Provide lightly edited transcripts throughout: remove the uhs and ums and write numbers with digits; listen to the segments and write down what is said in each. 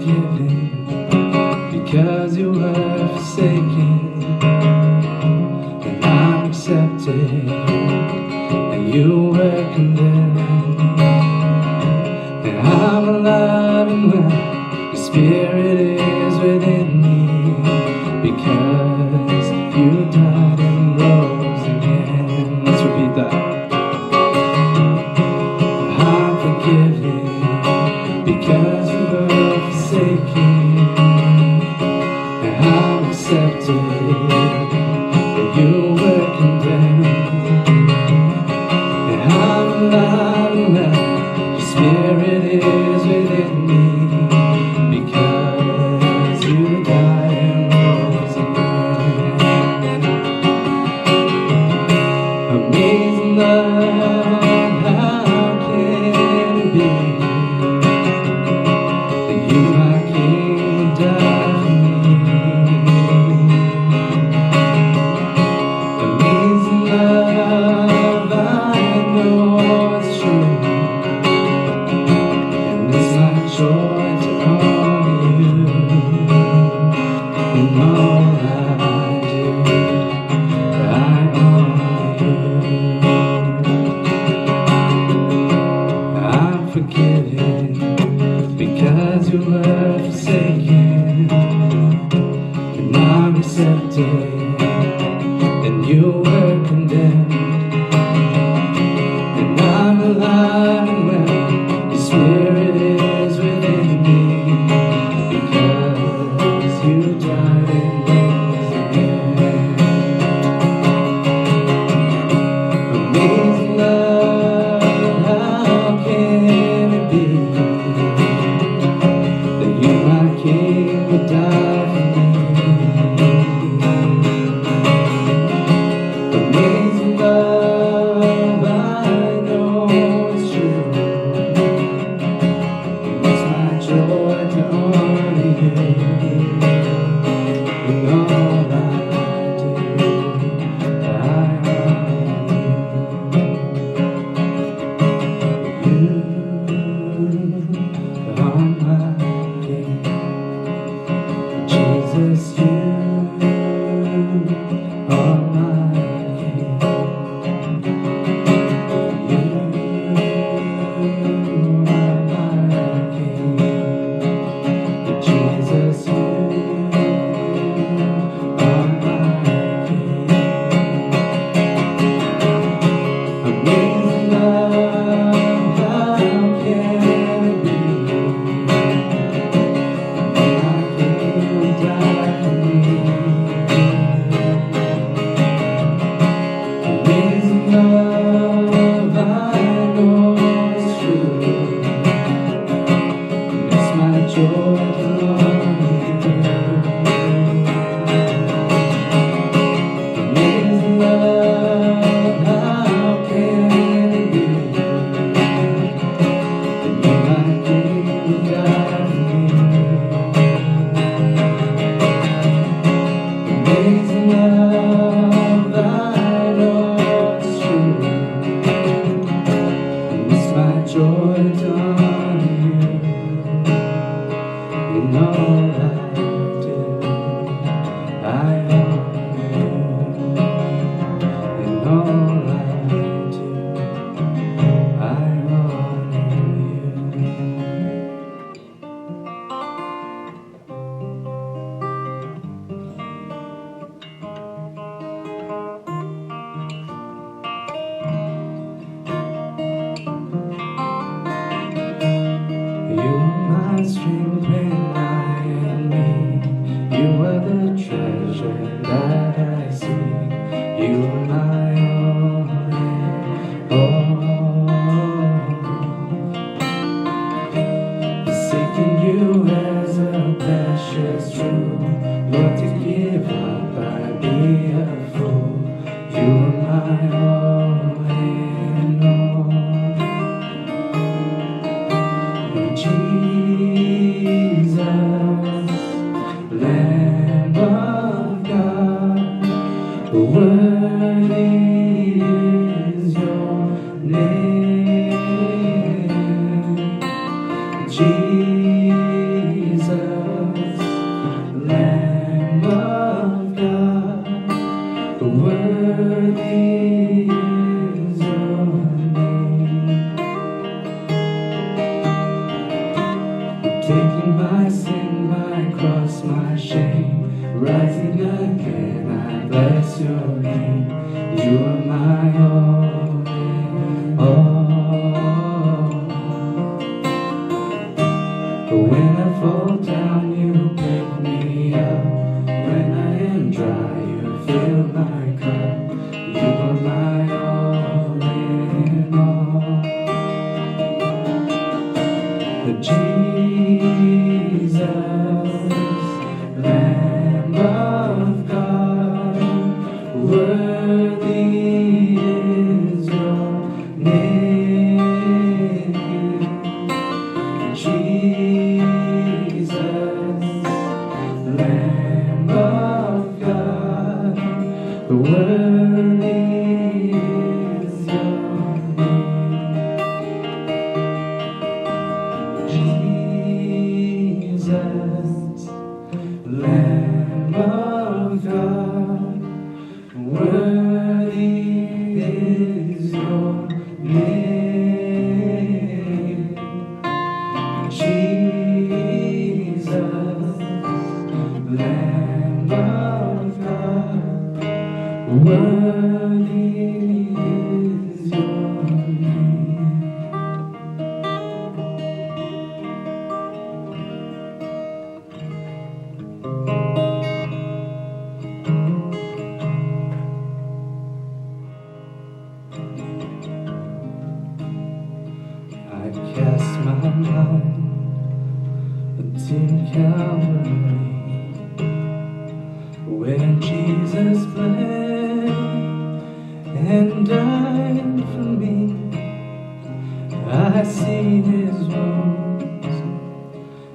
forgiven because you were forsaken, and I'm accepted, and you were condemned, and I'm alive and well. Your spirit is within me because you died and rose again. Let's repeat that. I'm forgiven because you were forsaken, and I'm accepted, and you were condemned, and I'm alive and well. Your spirit is within me because you died and rose again. Amazing love, how can it be that you, my King, would die for me? Amazing love, I know it's true, and it's my joy to honor you in all I do. I honor you. I'm forgiven because you were forsaken, and I'm accepted, and you were condemned, and I'm alive and well. Your spirit is within me because you died and rose again. Amazing love, how can it be that you, my King, would die for me? Amazing love, I know it's true, and it's my joy to honor you in all I do. I honor you. You are my King, Jesus. You are my King. You are my King, Jesus. You are my King. Amazing love, how can it be that my King would die for me? Amazing love, I know it's true, and it's my joy to honor you. Amazing love, how can it be that you, my King, would die for me? Amazing love, I know it's true, and it's my joy to honor you in all I do. I honor you in all I do. I honor you. You are my strength when I am Jesus, Lamb of God, worthy is your name. Jesus, Lamb of God, worthy is your name. I cast my mind to Calvary, where Jesus bled and died for me. I see his wounds,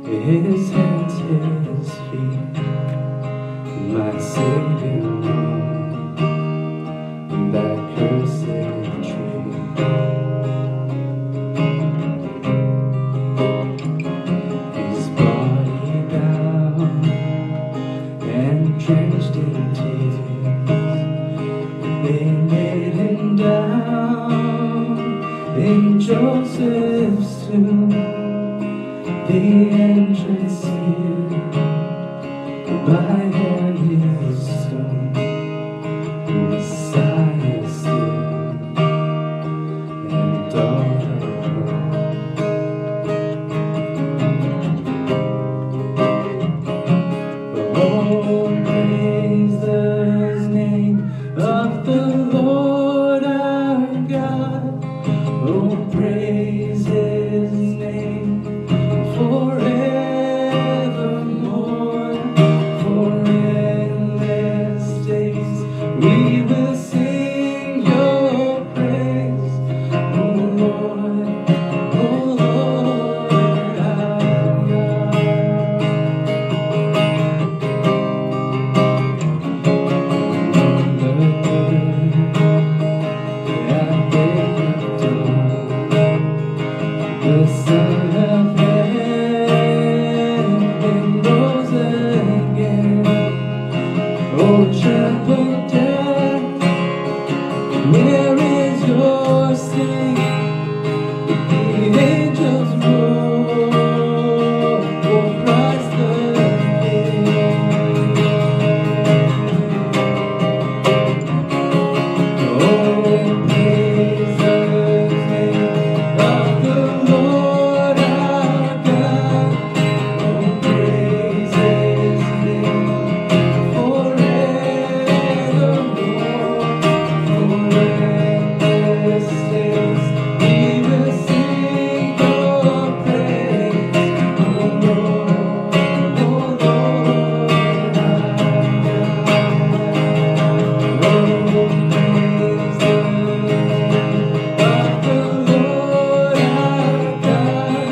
his hands, his feet, my Savior on that cursed tree. His body bound and drenched in tears, they laid him down in Joseph's tomb. The entrance sealed by heaven's stone. Messiah still and all alone. Oh, praise the name of the Lord our God. Oh, praise his name forevermore. For endless days we will sing your praise. Oh Lord, our God. The Son of Heaven rose again. Oh, tremble death, where is your sting? The angels roar for Christ the King. Oh, praise the name of the Lord our God. Oh, praise his name forevermore. For endless days we will sing your praise. Oh Lord, our God. Oh, praise the name of the Lord our God.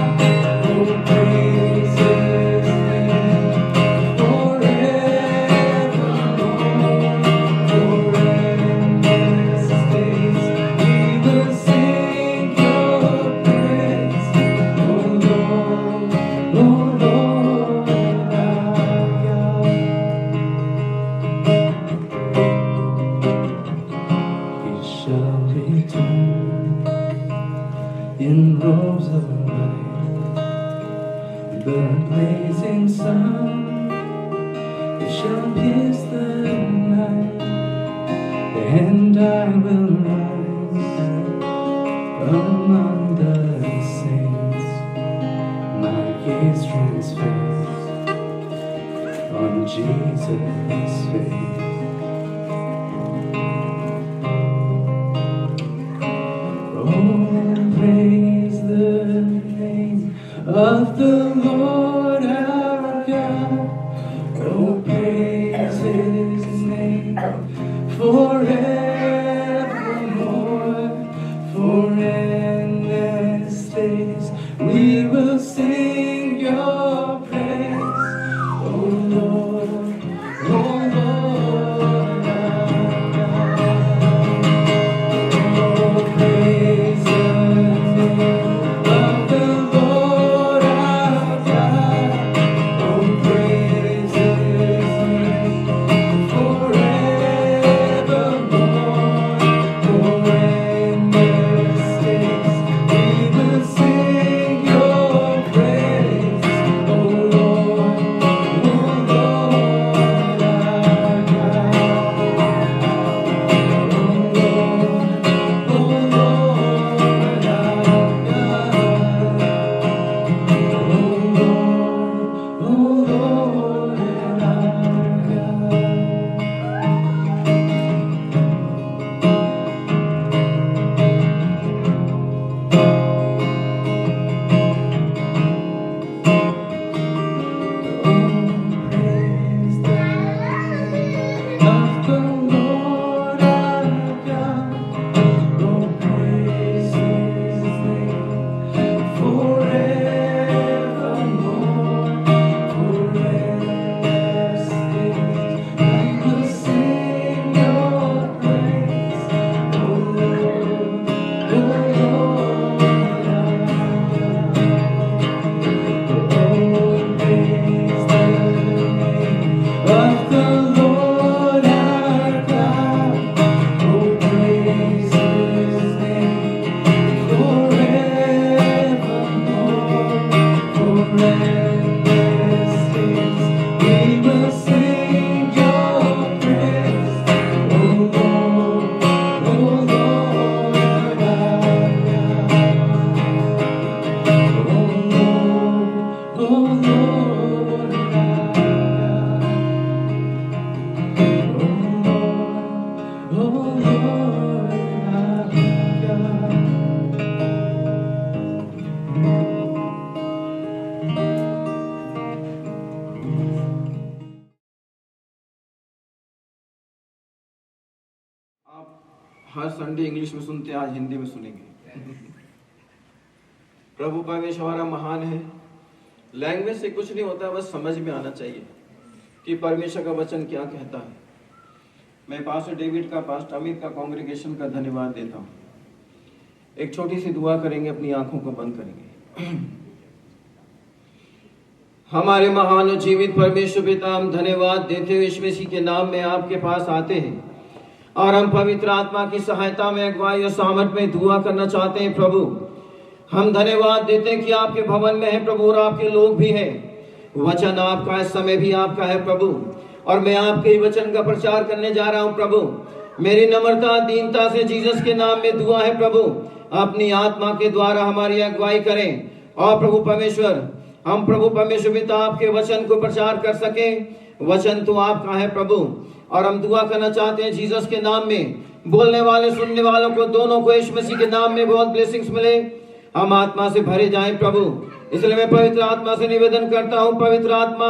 Oh, praise his name forevermore. For endless days we will sing your praise. Oh Lord, our God. He shall return in robes of light, the blazing sun shall pierce the night, and I will rise among the saints, my gaze transfixed on Jesus' face. Oh, praise the name of the Lord our God. Oh, praise his name forevermore. For endless days we will sing your praise. Oh Lord, her Sunday English में सुनते हैं, आज हिंदी में सुनेंगे। प्रभु परमेश्वर हमारा महान है। लैंग्वेज से कुछ नहीं होता, बस समझ में आना चाहिए कि परमेश्वर का वचन क्या कहता है। मैं पास्टर डेविड का, पास्टर अमित का, कांग्रेगेशन का धन्यवाद देता हूँ। एक छोटी सी दुआ करेंगे, अपनी आंखों को बंद करेंगे। हमारे महान और जीवित परमेश्वर पिता, हम धन्यवाद देते हुए यीशु मसीह के नाम में आपके पास आते हैं और हम पवित्र आत्मा की सहायता में, अगुवाई और सामर्थ में दुआ करना चाहते हैं। प्रभु, हम धन्यवाद देते हैं कि आपके भवन में है प्रभु, और आपके लोग भी हैं। वचन आपका है, समय भी आपका है प्रभु, और मैं आपके ही वचन का प्रचार करने जा रहा हूं प्रभु। मेरी नम्रता, दीनता से जीसस के नाम में दुआ है प्रभु, अपनी आत्मा के द्वारा हमारी अगुवाई करें। और प्रभु परमेश्वर, हम प्रभु परमेश्वर पिता आपके वचन को प्रचार कर सकें। वचन तो आपका है प्रभु, और हम दुआ करना चाहते हैं जीसस के नाम में, बोलने वाले सुनने वालों को दोनों को यीशु मसीह के नाम में बहुत ब्लेसिंग्स मिले, हम आत्मा से भरे जाएं प्रभु। इसलिए मैं पवित्र आत्मा से निवेदन करता हूं, पवित्र आत्मा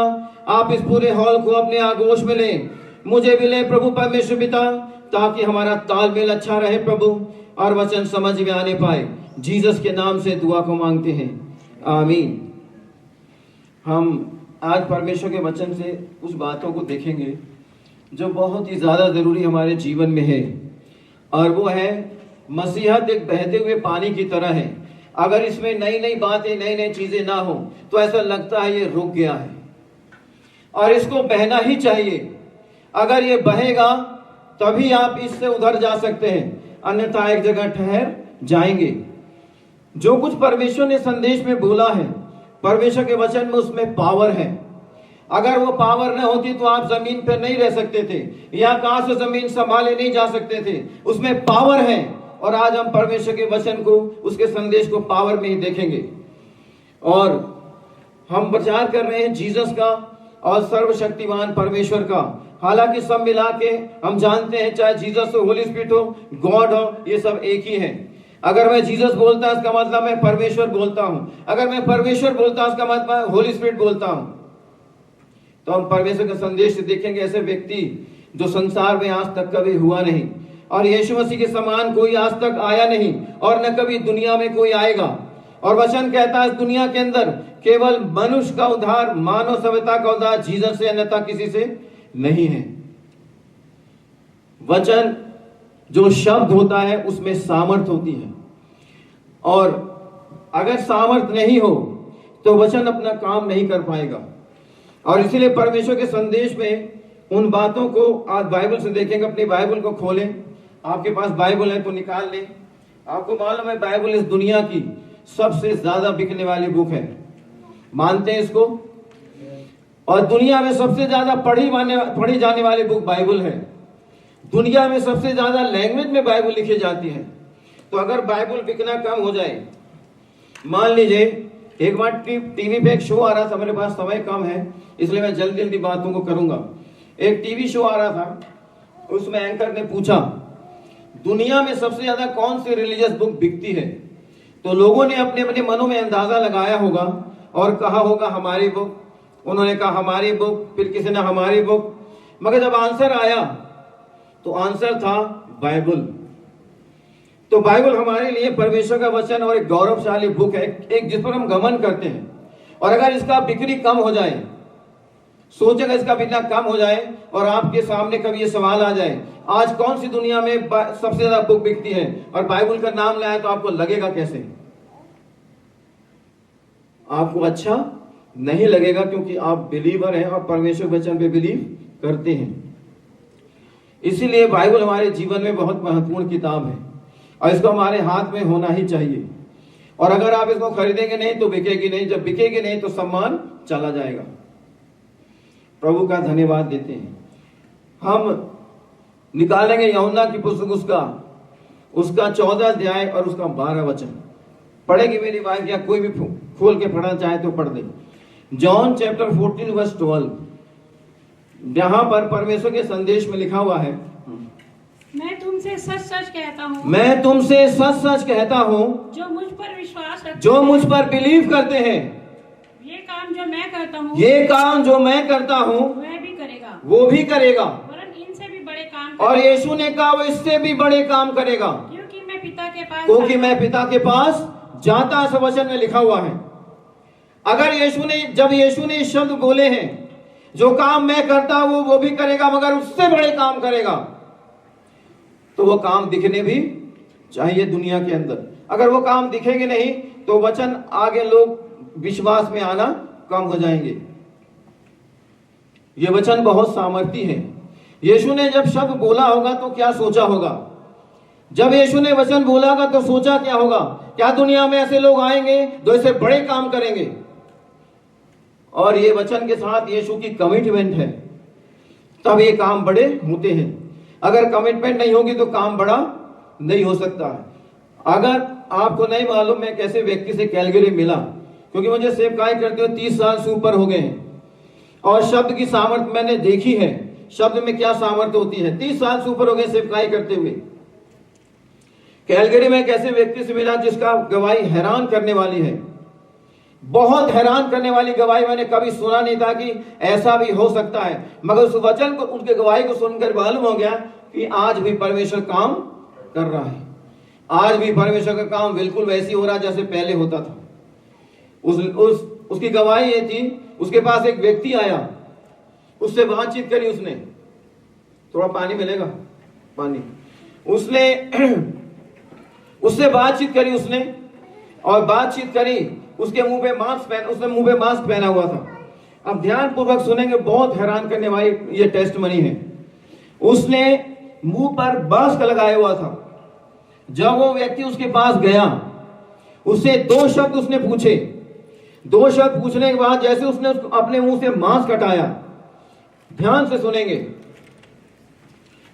आप इस पूरे हॉल को अपने आगोश में लें, मुझे भी ले प्रभु परमेश्वर पिता, ताकि हमारा तालमेल अच्छा रहे प्रभु, और वचन समझ में आने पाए। जीसस के नाम से दुआ को मांगते हैं, आमीन। हम आज परमेश्वर के वचन से उस बातों को देखेंगे जो बहुत ही ज्यादा जरूरी हमारे जीवन में है, और वो है मसीहत एक बहते हुए पानी की तरह है। अगर इसमें नई नई बातें, नई नई चीजें ना हो तो ऐसा लगता है ये रुक गया है, और इसको बहना ही चाहिए। अगर ये बहेगा तभी आप इससे उधर जा सकते हैं, अन्यथा एक जगह ठहर जाएंगे। जो कुछ परमेश्वर ने संदेश में बोला है, परमेश्वर के वचन में, उसमें पावर है। अगर वो पावर न होती तो आप जमीन पर नहीं रह सकते थे, या आकाश से जमीन संभाले नहीं जा सकते थे। उसमें पावर है, और आज हम परमेश्वर के वचन को, उसके संदेश को पावर में ही देखेंगे। और हम प्रचार कर रहे हैं जीसस का और सर्वशक्तिमान परमेश्वर का। हालांकि सब मिला के हम जानते हैं, चाहे जीसस हो, होली स्पिरिट हो, गॉड हो, ये सब एक ही है। अगर मैं जीसस बोलता है इसका मतलब मैं परमेश्वर बोलता हूं, अगर मैं परमेश्वर बोलता हूं इसका मतलब होली स्पिरिट बोलता हूं। तो हम परमेश्वर का संदेश देखेंगे, ऐसे व्यक्ति जो संसार में आज तक कभी हुआ नहीं, और यीशु मसीह के समान कोई आज तक आया नहीं, और न कभी दुनिया में कोई आएगा। और वचन कहता है इस दुनिया के अंदर केवल मनुष्य का उद्धार, मानव सभ्यता का उद्धार जीसस से, अन्यथा किसी से नहीं है। वचन जो शब्द होता है उसमें सामर्थ होती है, और अगर सामर्थ नहीं हो तो वचन अपना काम नहीं कर पाएगा। और इसीलिए परमेश्वर के संदेश में उन बातों को आज बाइबल से देखेंगे। अपनी बाइबल को खोलें, आपके पास बाइबल है तो निकाल लें। आपको मालूम है बाइबल इस दुनिया की सबसे ज्यादा बिकने वाली बुक है, मानते हैं इसको? और दुनिया में सबसे ज्यादा पढ़ी जाने वाली बुक बाइबल है। दुनिया में सबसे ज्यादा लैंग्वेज में बाइबल लिखी जाती है। तो अगर बाइबल बिकना कम हो जाए, मान लीजिए एक बार टीवी पे एक शो आ रहा था, मेरे पास समय कम है इसलिए मैं जल्दी जल्दी बातों को करूंगा। एक टीवी शो आ रहा था, उसमें एंकर ने पूछा दुनिया में सबसे ज्यादा कौन सी रिलीजियस बुक बिकती है? तो लोगों ने अपने अपने मनों में अंदाजा लगाया होगा और कहा होगा हमारी बुक। उन्होंने कहा हमारी बुक, फिर किसी ने हमारी बुक, मगर जब आंसर आया तो आंसर था बाइबल। तो बाइबल हमारे लिए परमेश्वर का वचन और एक गौरवशाली बुक है, एक जिस पर हम घमंड करते हैं। और अगर इसका बिक्री कम हो जाए, सोचेगा इसका बिकना कम हो जाए, और आपके सामने कभी ये सवाल आ जाए आज कौन सी दुनिया में सबसे ज्यादा बुक बिकती है, और बाइबल का नाम लाए, तो आपको लगेगा कैसे? आपको अच्छा नहीं लगेगा, क्योंकि आप बिलीवर हैं और परमेश्वर वचन पे बिलीव करते हैं। इसीलिए बाइबल हमारे जीवन में बहुत महत्वपूर्ण किताब है, और इसको हमारे हाथ में होना ही चाहिए। और अगर आप इसको खरीदेंगे नहीं तो बिकेगी नहीं, जब बिकेगी नहीं तो सम्मान चला जाएगा। प्रभु का धन्यवाद देते हैं। हम निकालेंगे यूहन्ना की पुस्तक उसका 14 अध्याय और उसका 12 वचन। पढ़ेगी मेरी वाइफ, या कोई भी खोल के पढ़ना चाहे तो पढ़ दे। जॉन चैप्टर 14 वर्स 12, यहां पर परमेश्वर के संदेश में लिखा हुआ है, मैं तुमसे सच सच कहता हूँ, मैं तुमसे सच सच कहता हूँ, जो मुझ पर विश्वास रखते जो मुझ पर बिलीव करते हैं, ये काम जो मैं करता हूँ, ये काम जो मैं करता हूँ वह भी करेगा, वो भी करेगा, वरन इनसे भी बड़े काम और यीशु ने कहा वो इससे भी बड़े काम करेगा, क्योंकि मैं पिता के पास क्योंकि मैं पिता के पास जाता, इस वचन में लिखा हुआ है। अगर जब यीशु ने शब्द बोले हैं, जो काम मैं करता हूं वो भी करेगा, मगर उससे बड़े काम करेगा, तो वो काम दिखने भी चाहिए दुनिया के अंदर। अगर वो काम दिखेंगे नहीं तो वचन आगे लोग विश्वास में आना कम हो जाएंगे। ये वचन बहुत सामर्थी है। यीशु ने जब शब्द बोला होगा तो क्या सोचा होगा? जब यीशु ने वचन बोला होगा तो सोचा क्या होगा? क्या दुनिया में ऐसे लोग आएंगे जो इससे बड़े काम करेंगे? और ये वचन के साथ यीशु की कमिटमेंट है, तब ये काम बड़े होते हैं। अगर कमिटमेंट नहीं होगी तो काम बड़ा नहीं हो सकता है। अगर आपको नहीं मालूम मैं कैसे व्यक्ति से कैलगरी मिला, क्योंकि मुझे सेवकाई करते हुए 30 साल से ऊपर हो गए हैं और शब्द की सामर्थ्य मैंने देखी है, शब्द में क्या सामर्थ्य होती है। 30 साल से ऊपर हो गए सेवकाई करते हुए। कैलगरी में कैसे व्यक्ति से मिला जिसका गवाही हैरान करने वाली है, बहुत हैरान करने वाली गवाही। मैंने कभी सुना नहीं था कि ऐसा भी हो सकता है, मगर उस वचन को, उसके गवाही को सुनकर मालूम हो गया कि आज भी परमेश्वर काम कर रहा है। आज भी परमेश्वर का काम बिल्कुल वैसी हो रहा है जैसे पहले होता था। उसकी गवाही ये थी, उसके पास एक व्यक्ति आया, उससे बातचीत करी उसने। थोड़ा पानी मिलेगा? पानी। उससे बातचीत करी उसने, और बातचीत करी, उसके मुंह पे मास्क पहना हुआ था। अब ध्यान पूर्वक सुनेंगे, बहुत हैरान करने वाली ये टेस्टमनी है। उसने मुंह पर मास्क लगाया हुआ था। जब वो व्यक्ति उसके पास गया, उससे 2 शब्द उसने पूछे। 2 शब्द पूछने के बाद जैसे उसने अपने मुंह से मांस हटाया, ध्यान से सुनेंगे,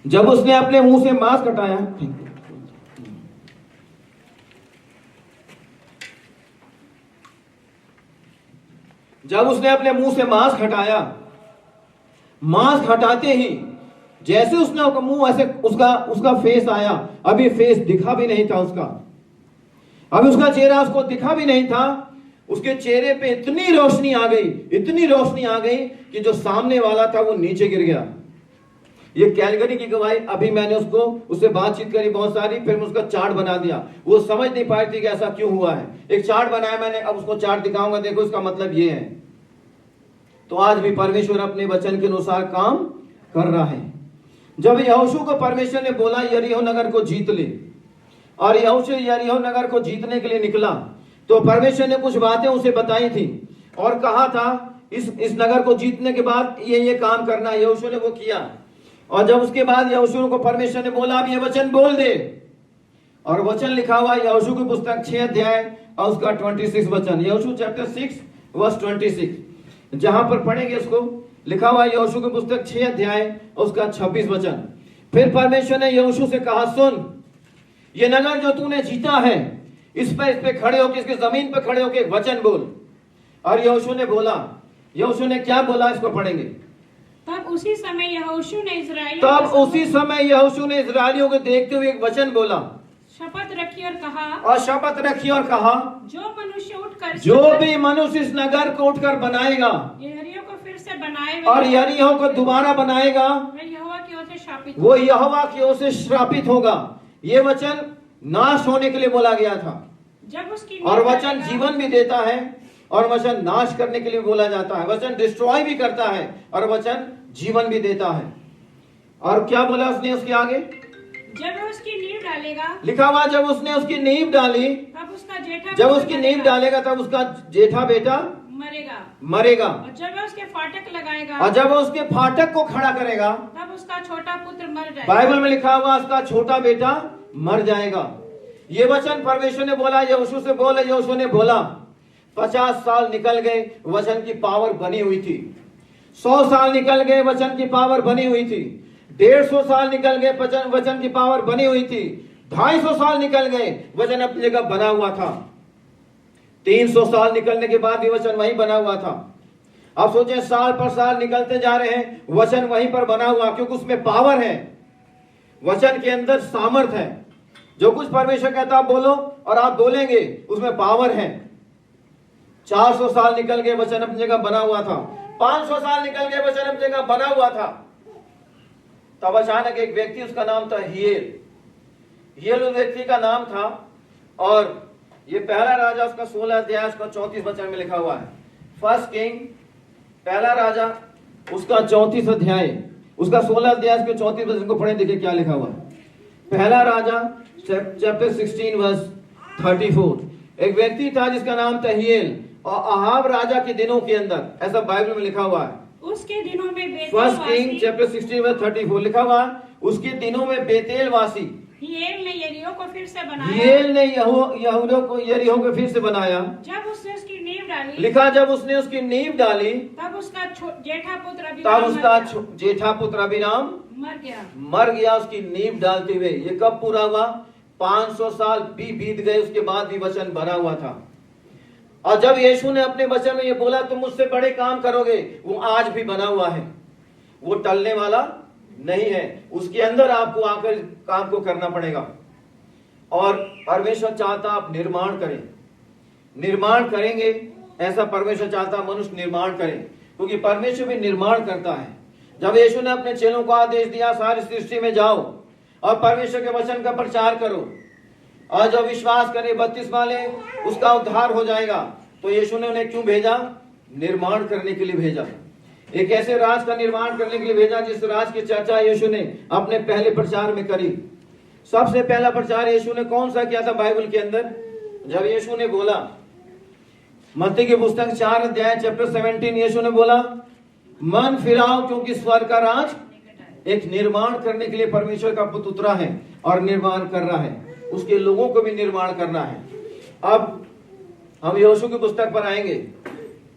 जब उसने अपने मुंह से मांस हटाया, जब उसने अपने मुंह से मांस हटाया, मांस हटाते ही जैसे उसने मुंह ऐसे उसका फेस आया, अभी फेस दिखा भी नहीं था उसका, अभी उसका चेहरा उसको दिखा भी नहीं था। उसके चेहरे पे इतनी रोशनी आ गई कि जो सामने वाला था वो नीचे गिर गया। ये कैलगरी की गवाही। अभी मैंने उससे बातचीत करी बहुत सारी, फिर मैं उसका चार्ट बना दिया। वो समझ नहीं पाई थी कि ऐसा क्यों हुआ है। एक चार्ट बनाया मैंने, अब उसको चार्ट दिखाऊंगा, देखो इसका मतलब ये है। तो आज भी परमेश्वर अपने वचन के अनुसार काम कर रहा है। जब यहोशू को परमेश्वर ने बोला यरीहो नगर को जीत ले, और यहोशू यरीहो नगर को जीतने के लिए निकला, तो परमेश्वर ने कुछ बातें उसे बताई थी और कहा था इस नगर को जीतने के बाद ये काम करना। यहोशू ने वो किया, और जब उसके बाद यहोशू को परमेश्वर ने बोला अब ये वचन बोल दे, और वचन लिखा हुआ यहोशू की पुस्तक 6 अध्याय और उसका 26 वचन, यहोशू चैप्टर 6 वर्स 26, जहां पर पढ़ेंगे उसको, लिखा हुआ यहोशू की पुस्तक 6 अध्याय और उसका 26 वचन। फिर परमेश्वर ने यहोशू से कहा, सुन, ये नगर जो तूने जीता है, इस पे खड़े होकर, इसकी जमीन पे खड़े होकर एक वचन बोल। और यहोशू ने बोला, यहोशू ने क्या बोला, इसको पढ़ेंगे। तब उसी समय यहोशू ने इस्राएलियों को देखते हुए एक वचन बोला, शपथ रखी और कहा, जो भी मनुष्य इस नगर को उठकर बनाएगा, यरीहो को फिर से बनाएगा और यरीहो को दोबारा बनाएगा, वो यहोवा की ओर से श्रापित होगा। ये वचन नाश होने के लिए बोला गया था। और वचन जीवन भी देता है, और वचन नाश करने के लिए बोला जाता है। वचन डिस्ट्रॉय भी करता है, और वचन जीवन भी देता है। और क्या बोला उसने उसके आगे, जब वो उसकी नींव डालेगा, लिखा हुआ जब उसने उसकी नींव डाली, तब उसका जेठा, जब उसकी नींव डालेगा तब उसका जेठा बेटा मरेगा। और जब वो उसके फाटक लगाएगा, और जब वो उसके फाटक को खड़ा करेगा, तब उसका छोटा पुत्र मर जाएगा। बाइबल में लिखा हुआ उसका छोटा बेटा मर जाएगा। ये वचन परमेश्वर ने बोला, यहोशू से बोला, यहोशू ने बोला। 50 साल निकल गए, वचन की पावर बनी हुई थी। 100 साल निकल गए, वचन की पावर बनी हुई थी। 150 साल निकल गए, वचन की पावर बनी हुई थी। 250 साल निकल गए, वचन अपनी जगह बना हुआ था। 300 साल निकलने के बाद भी वचन वहीं बना हुआ था। अब सोचें, साल पर साल निकलते जा रहे हैं, वचन वहीं पर बना हुआ, क्योंकि उसमें पावर है। वचन के अंदर सामर्थ है। जो कुछ परमेश्वर कहता आप बोलो और आप बोलेंगे, उसमें पावर है। 400 साल निकल गए, वचन अपनी जगह बना हुआ था। 500 साल निकल गए, वचन अपनी जगह बना हुआ था। तब अचानक एक व्यक्ति, उसका नाम था हियेल उस व्यक्ति का नाम था। और ये पहला राजा उसका 16 अध्याय उसका 34 वचन में लिखा हुआ है। फर्स्ट किंग पहला राजा उसका 34 अध्याय उसका 16 अध्याय उसके 34 वचन को पढ़े, देखिए क्या लिखा हुआ है। पहला राजा चैप्टर 16 वर्स 34। एक व्यक्ति था जिसका नाम था हियेल, और अहाब राजा के दिनों के अंदर, ऐसा बाइबल में लिखा हुआ है। उसके दिनों में फर्स्ट किंग चैप्टर 16 वर्स 34 लिखा हुआ है, उसके दिनों में बेतेल वासी हियेल ने यरीहो को फिर से बनाया। हियेल ने यहूदा को यरीहो को फिर से बनाया। जब उसने उसकी नींव डाली, लिखा जब उसने उसकी नींव डाली, तब उसका जेठा पुत्र अबीराम मर गया। उसकी नींव डालते हुए। ये कब पूरा हुआ? 500 साल भी बीत गए, उसके बाद भी वचन बना हुआ था। और जब यीशु ने अपने वचन में ये बोला तुम मुझसे बड़े काम करोगे, वो आज भी बना हुआ है, वो टलने वाला नहीं है। उसके अंदर आपको आकर काम को करना पड़ेगा। और परमेश्वर चाहता आप निर्माण करें, निर्माण करेंगे, ऐसा परमेश्वर चाहता मनुष्य निर्माण करें, क्योंकि परमेश्वर भी निर्माण करता है। जब यीशु ने अपने चेलों को आदेश दिया सारी सृष्टि में जाओ और परमेश्वर के वचन का प्रचार करो, और जो विश्वास करे बपतिस्मा ले उसका उद्धार हो जाएगा, तो यीशु ने उन्हें क्यों भेजा? निर्माण करने के लिए भेजा। एक ऐसे राज का निर्माण करने के लिए भेजा जिस राज की चर्चा यीशु ने अपने पहले प्रचार में करी। सबसे पहला प्रचार यीशु ने कौन सा किया था बाइबल के अंदर? जब यीशु ने बोला, मत्ती की पुस्तक 4 अध्याय चैप्टर 17, यीशु ने बोला मन फिराओ क्योंकि स्वर्ग का राज। एक निर्माण करने के लिए परमेश्वर का पुत्र उतरा है और निर्माण कर रहा है, उसके लोगों को भी निर्माण करना है। अब हम यहोशू की पुस्तक पर आएंगे।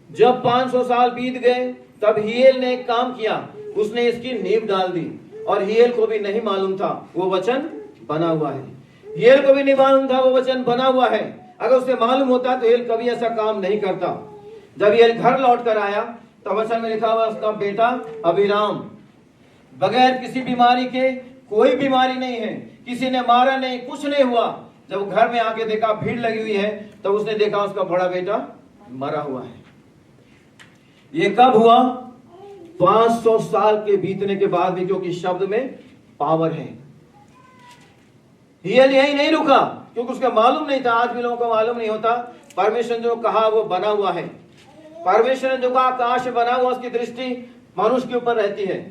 जब 500 साल बीत गए, तब हियेल ने एक काम किया, उसने इसकी नींव डाल दी, और हियेल को भी नहीं मालूम था वो वचन बना हुआ है। हियेल को भी नहीं मालूम था वो वचन बना हुआ है। अगर उसे मालूम होता तो हियेल कभी ऐसा काम नहीं करता। जब हियेल घर लौट कर आया, तब वचन में लिखा हुआ उसका बेटा अबीराम बगैर किसी बीमारी के, कोई बीमारी नहीं है, किसी ने मारा नहीं, कुछ नहीं हुआ। जब घर में आके देखा भीड़ लगी हुई है, तब उसने देखा उसका बड़ा बेटा मरा हुआ है। ये कब हुआ? 500 साल के बीतने के बाद भी, क्योंकि शब्द में पावर है। हियेल यही नहीं रुका, क्योंकि उसका मालूम नहीं था। आज भी लोगों को मालूम नहीं होता। परमेश्वर जो कहा वो बना हुआ है। परमेश्वर ने जो कहा आकाश बना हुआ, उसकी दृष्टि मनुष्य के ऊपर रहती है।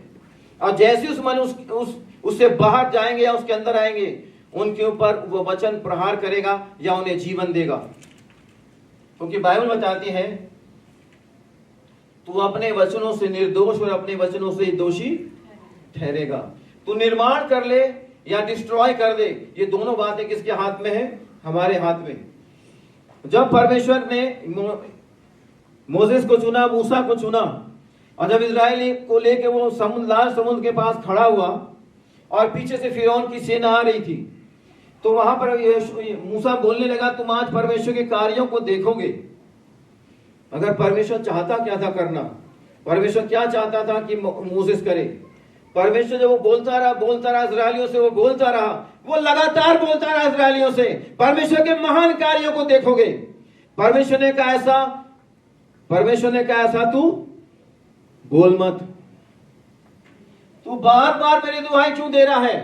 और जैसे उस मनुष्य उससे बाहर जाएंगे या उसके अंदर आएंगे, उनके ऊपर वो वचन प्रहार करेगा या उन्हें जीवन देगा। क्योंकि बाइबल बताती है तू अपने वचनों से निर्दोष और अपने वचनों से दोषी ठहरेगा। तू निर्माण कर ले या डिस्ट्रॉय कर दे, ये दोनों बातें किसके हाथ में है? हमारे हाथ में। जब परमेश्वर ने मोसेस को चुना, मूसा को चुना, और जब इजराइल को लेके वो लाल समुद्र के पास खड़ा हुआ और पीछे से फिरौन की सेना आ रही थी, तो वहां पर मूसा बोलने लगा तुम आज परमेश्वर के कार्यों को देखोगे। अगर परमेश्वर चाहता क्या था करना? परमेश्वर क्या चाहता था कि मोसेस करे? परमेश्वर जब वो बोलता रहा इजराइलियों से, वो बोलता रहा, वो लगातार बोलता रहा इजराइलियों से, परमेश्वर के महान कार्यों को देखोगे। परमेश्वर ने कहा ऐसा तू बोल मत। तू बार बार मेरी दुहाई क्यों दे रहा है?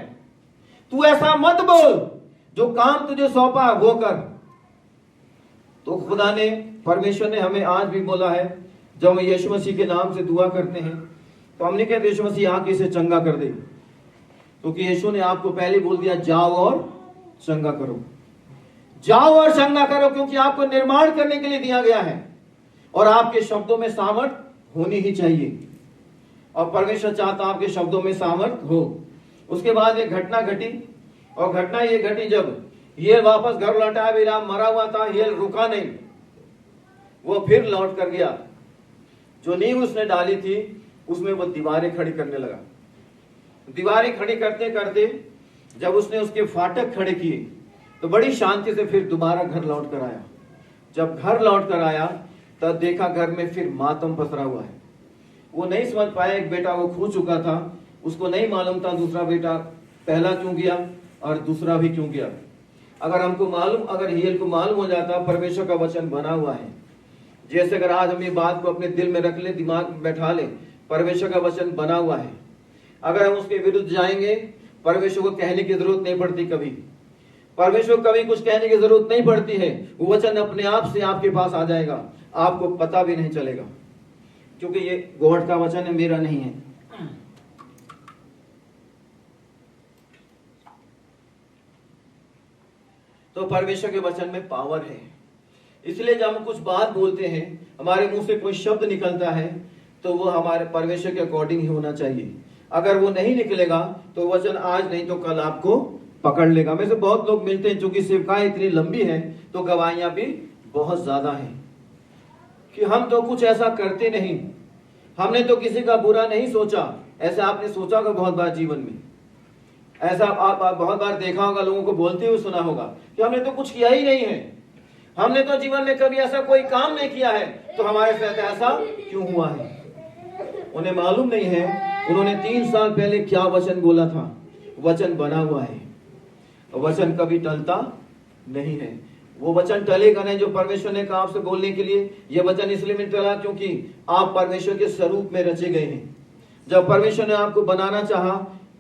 तू ऐसा मत बोल, जो काम तुझे सौंपा वो कर। तो खुदा ने, परमेश्वर ने हमें आज भी बोला है, जब हम यीशु मसीह के नाम से दुआ करते हैं, तो हमने कहते यीशु मसीह आके इसे चंगा कर दे, क्योंकि यीशु ने आपको पहले बोल दिया जाओ और चंगा करो, जाओ और चंगा करो, क्योंकि आपको निर्माण करने के लिए दिया गया है और आपके शब्दों में सामर्थ होनी ही चाहिए। और परमेश्वर चाहता आपके शब्दों में सामर्थ हो। उसके बाद एक घटना घटी, और घटना ये घटी जब हियेल वापस घर लौटा। अबीराम मरा हुआ था, हियेल रुका नहीं, वो फिर लौट कर गया। जो नींव उसने डाली थी उसमें वो दीवारें खड़ी करने लगा। दीवारें खड़ी करते करते जब उसने उसके फाटक खड़े किए, तो बड़ी शांति से फिर दोबारा घर लौट कर आया। जब घर लौट कर आया, तब देखा घर में फिर मातम पसरा हुआ है। वो नहीं समझ पाया, एक बेटा वो खो चुका था, उसको नहीं मालूम था दूसरा बेटा पहला क्यों गया और दूसरा भी क्यों गया। अगर हियेल को मालूम हो जाता परमेश्वर का वचन बना हुआ है, जैसे अगर आज हम ये बात को अपने दिल में रख ले, दिमाग में बैठा ले, परमेश्वर का वचन बना हुआ है। अगर हम उसके विरुद्ध जाएंगे, परमेश्वर को कहने की जरूरत नहीं पड़ती कभी। परमेश्वर को कभी कुछ कहने की जरूरत नहीं पड़ती है। वो वचन अपने आप से आपके पास आ जाएगा, आपको पता भी नहीं चलेगा, क्योंकि ये गॉड का वचन है, मेरा नहीं है। तो परमेश्वर के वचन में पावर है। इसलिए जब हम कुछ बात बोलते हैं, हमारे मुंह से कोई शब्द निकलता है, तो वो हमारे परमेश्वर के अकॉर्डिंग ही होना चाहिए। अगर वो नहीं निकलेगा तो वचन आज नहीं तो कल आपको पकड़ लेगा। में से बहुत लोग मिलते हैं, चूंकि सेवकाएं इतनी लंबी है तो गवाहियां भी बहुत ज्यादा है कि हम तो कुछ ऐसा करते नहीं, हमने तो किसी का बुरा नहीं सोचा। ऐसा आपने सोचा होगा बहुत बार जीवन में, ऐसा आप बहुत बार देखा होगा, लोगों को बोलते हुए सुना होगा कि हमने तो कुछ किया ही नहीं है, हमने तो जीवन में कभी ऐसा कोई काम नहीं किया है, तो हमारे साथ ऐसा क्यों हुआ है। उन्हें मालूम नहीं है उन्होंने 3 साल पहले क्या वचन बोला था। वचन बना हुआ है, वचन कभी टलता नहीं है। वो वचन टलेगा नहीं जो परमेश्वर ने कहा आपसे बोलने के लिए। यह वचन इसलिए नहीं टला क्योंकि आप परमेश्वर के स्वरूप में रचे गए हैं। जब परमेश्वर ने आपको बनाना चाहा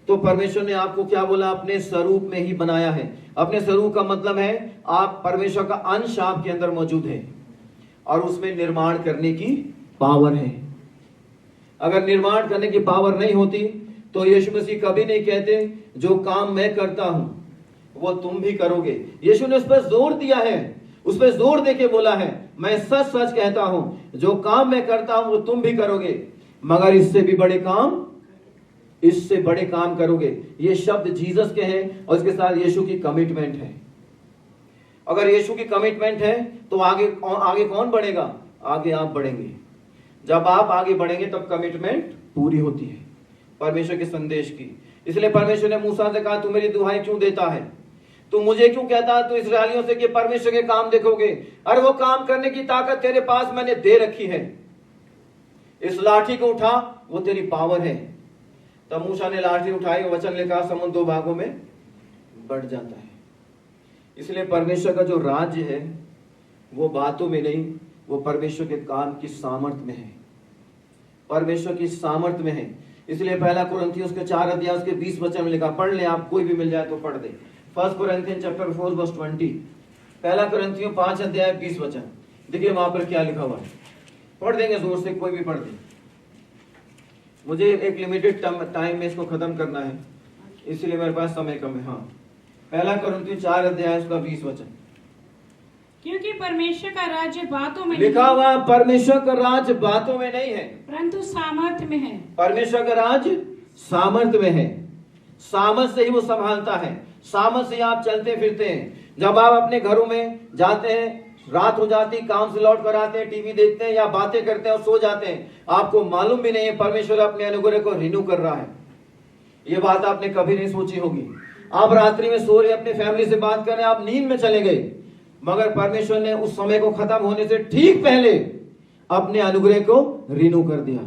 तो परमेश्वर ने आपको क्या बोला, अपने स्वरूप में ही बनाया है। अपने स्वरूप का मतलब है आप परमेश्वर का अंश आपके अंदर मौजूद है और उसमें निर्माण करने की पावर है। अगर निर्माण करने की पावर नहीं होती तो यीशु मसीह कभी नहीं कहते जो काम मैं करता हूं वो तुम भी करोगे। यीशु ने उस पर जोर दिया है, उस पर जोर देके बोला है, मैं सच सच कहता हूं जो काम मैं करता हूं वो तुम भी करोगे, मगर इससे भी बड़े काम, इससे बड़े काम करोगे। ये शब्द जीसस के हैं और इसके साथ यीशु की कमिटमेंट है। अगर यीशु की कमिटमेंट है तो आगे कौन बढ़ेगा? आगे आप बढ़ेंगे। जब आप आगे बढ़ेंगे तब कमिटमेंट पूरी होती है परमेश्वर के संदेश की। इसलिए परमेश्वर ने मूसा से कहा तू मेरी दुहाई क्यों देता है, तू मुझे क्यों कहता है तू इस्राएलियों से कि परमेश्वर के काम देखोगे, अरे वो काम करने की ताकत तेरे पास मैंने दे रखी है, इस लाठी को उठा, वो तेरी पावर है। तब मूसा ने लाठी उठाई, वचन लिखा, समुद्र 2 भागों में बढ़ जाता है। इसलिए परमेश्वर का जो राज्य है वो बातों में नहीं, वो परमेश्वर के काम की सामर्थ्य में है, परमेश्वर की सामर्थ्य में है। इसलिए 1 कुरिन्थियों उसके 4 अध्याय उसके 20 वचन में लिखा, पढ़ ले, आप कोई भी मिल जाए तो पढ़ दे। 1 Corinthians chapter 4 verse 20, 1 कुरिन्थियों 5 अध्याय 20 वचन। देखिए वहां पर क्या लिखा हुआ है, पढ़ देंगे जोर से, कोई भी पढ़ दे। मुझे एक लिमिटेड टाइम में इसको खत्म करना है, इसलिए मेरे पास समय कम है। हाँ, 1 कुरिन्थियों 4 अध्याय उसका 20 वचन। क्योंकि परमेश्वर का राज्य बातों में लिखा हुआ, परमेश्वर का राज्य बातों में नहीं है परंतु सामर्थ्य में है। परमेश्वर का राज्य सामर्थ्य में है। सामर्थ्य से ही वो संभालता है, सामर्थ्य से आप चलते फिरते हैं। जब आप अपने घरों में जाते हैं, रात हो जाती, काम से लौट कर आते हैं, टीवी देखते हैं या बातें करते हैं और सो जाते हैं, आपको मालूम भी नहीं है परमेश्वर अपने अनुग्रह को रिन्यू कर रहा है। ये बात आपने कभी नहीं सोची होगी। आप रात्रि में सो रहे, अपने फैमिली से बात कर रहे, आप नींद में चले गए, मगर परमेश्वर ने उस समय को खत्म होने से ठीक पहले अपने अनुग्रह को रिन्यू कर दिया,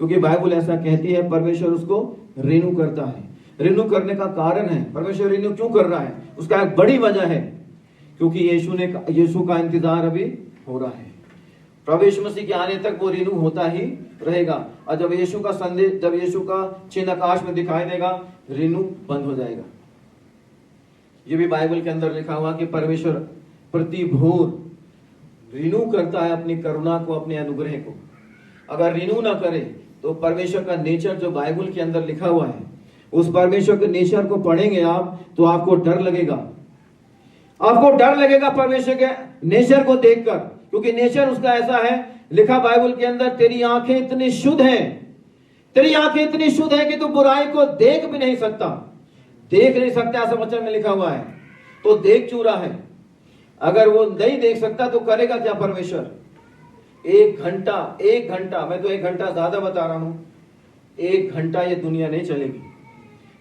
क्योंकि बाइबल ऐसा कहती है परमेश्वर उसको रिन्यू करता है। रिन्यू करने का कारण है, परमेश्वर रिन्यू क्यों कर रहा है, उसका एक बड़ी वजह है, क्योंकि यीशु का इंतजार अभी हो रहा है। प्रभु यीशु मसीह के आने तक वो रिन्यू होता ही रहेगा, और जब यीशु का संदेश, जब यीशु का चिन्ह आकाश में दिखाई देगा, रिन्यू बंद हो जाएगा। ये भी बाइबल के अंदर लिखा हुआ कि परमेश्वर प्रति भोर रिन्यू करता है अपनी करुणा को, अपने अनुग्रह को। अगर रिन्यू ना करे तो परमेश्वर का नेचर जो बाइबल के अंदर लिखा हुआ है, उस परमेश्वर के नेचर को पढ़ेंगे आप तो आपको डर लगेगा, आपको डर लगेगा परमेश्वर के नेचर को देखकर, क्योंकि नेचर उसका ऐसा है। लिखा बाइबल के अंदर, तेरी आंखें इतनी शुद्ध हैं, तेरी आंखें इतनी शुद्ध है कि तू बुराई को देख भी नहीं सकता, देख नहीं सकता, ऐसा वचन में लिखा हुआ है। तो देख क्यों रहा है? अगर वो नहीं देख सकता तो करेगा क्या परमेश्वर? 1 घंटा, मैं तो 1 घंटा ज्यादा बता रहा हूं, 1 घंटा ये दुनिया नहीं चलेगी।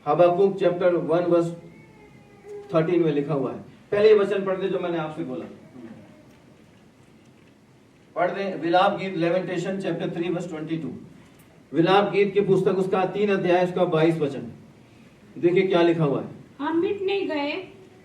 हबक्कुक चैप्टर 1 वर्स 13 में लिखा हुआ है। पहले ये वचन पढ़ दे जो मैंने आपसे बोला, पढ़ दे। विलाप गीत, लेमेंटेशन चैप्टर 3 वर्स 22, विलाप गीत की पुस्तक उसका 3 अध्याय उसका 22 वचन। देखिए क्या लिखा हुआ है, हम मिट नहीं गए,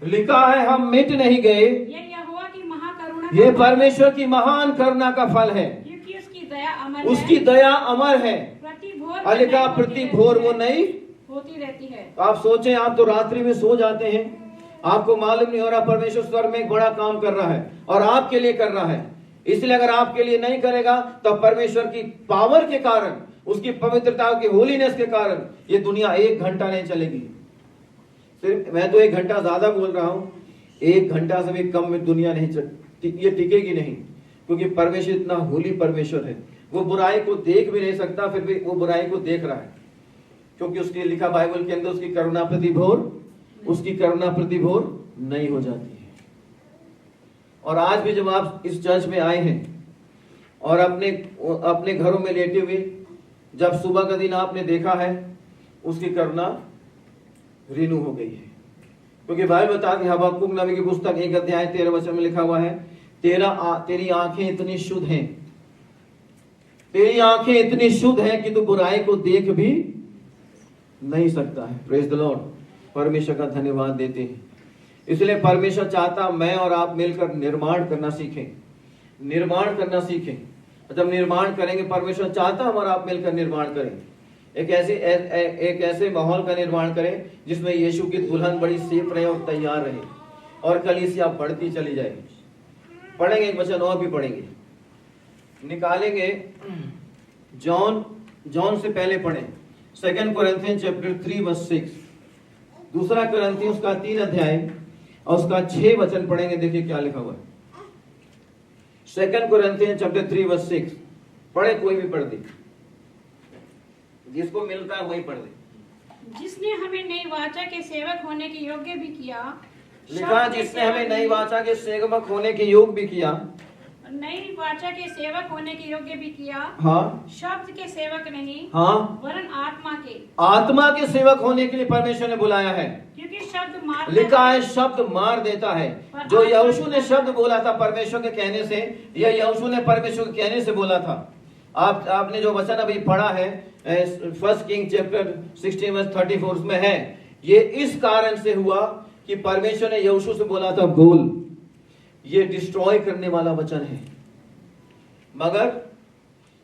लिखा है हम मिट नहीं गए, ये यहोवा की महाकरुणा, ये परमेश्वर की महान करुणा का फल है, क्योंकि उसकी दया अमर उसकी है, दया अमर है, प्रति भोर और लिखा प्रति भोर वो नहीं होती रहती है। तो आप सोचें, आप तो रात्रि में सो जाते हैं, आपको मालूम नहीं हो रहा परमेश्वर स्वर्ग में एक बड़ा काम कर रहा है और आपके लिए कर रहा है। इसलिए अगर आपके लिए नहीं करेगा तो परमेश्वर की पावर के कारण, उसकी पवित्रता की होलीनेस के कारण ये दुनिया 1 घंटा नहीं चलेगी। सिर्फ मैं तो 1 घंटा ज्यादा बोल रहा हूं, 1 घंटा से भी कम में दुनिया नहीं ये टिकेगी नहीं, क्योंकि परमेश्वर इतना होली परमेश्वर है, वो बुराई को देख भी नहीं सकता, फिर भी वो बुराई को देख रहा है, क्योंकि उसके लिखा बाइबल के अंदर उसकी करुणा प्रति भोर नहीं हो जाती है। और आज भी जब आप इस चर्च में आए हैं और अपने घरों में लेटे हुए जब सुबह का दिन आपने देखा है, उसकी करुणा रिन्यू हो गई है, क्योंकि बाइबल बताती है हबक्कुक नबी की पुस्तक 1 अध्याय 13 वचन में लिखा हुआ है, तेरी आंखें इतनी शुद्ध हैं, तेरी आंखें इतनी शुद्ध हैं कि तू बुराई को देख भी नहीं सकता है। प्रेज द लॉर्ड, परमेश्वर का धन्यवाद देते हैं। इसलिए परमेश्वर चाहता मैं और आप मिलकर निर्माण करना सीखें। जब निर्माण करेंगे, परमेश्वर चाहता हम और आप मिलकर निर्माण करें, एक ऐसे माहौल का निर्माण करें जिसमें यीशु की दुल्हन बड़ी सेफ रहे और तैयार रहे और कलीसिया बढ़ती चली जाएगी। पढ़ेंगे एक वचन और भी पढ़ेंगे, निकालेंगे जॉन से पहले पढ़ें 2 कोरिन्थियंस चैप्टर 3 वर्स 6, 2 कोरिन्थियंस उसका 3 अध्याय और उसका 6 वचन पढ़ेंगे। देखिए क्या लिखा हुआ है, 2 कोरिन्थियंस चैप्टर 3 वर्स 6। पढ़े, कोई भी पढ़ दे, जिसको मिलता है वही पढ़ दे। जिसने हमें नई वाचा के सेवक होने के योग्य भी किया, लिखा जिसने हमें नई वाचा के सेवक होने के योग भी किया, नई वाचा के सेवक होने के योग्य भी किया, हाँ, शब्द के सेवक नहीं, हाँ, वरन आत्मा के सेवक होने के लिए परमेश्वर ने बुलाया है, क्योंकि शब्द मार लिखा है शब्द मार देता है। जो यहोशू ने शब्द बोला था परमेश्वर के कहने से, या यहोशू ने परमेश्वर के कहने से बोला था। आपने जो वचन अभी पढ़ा है 1 किंग चैप्टर 16 वर्स 34 में है, ये इस कारण से हुआ कि परमेश्वर ने यहोशू से बोला था बोल, ये डिस्ट्रॉय करने वाला वचन है, मगर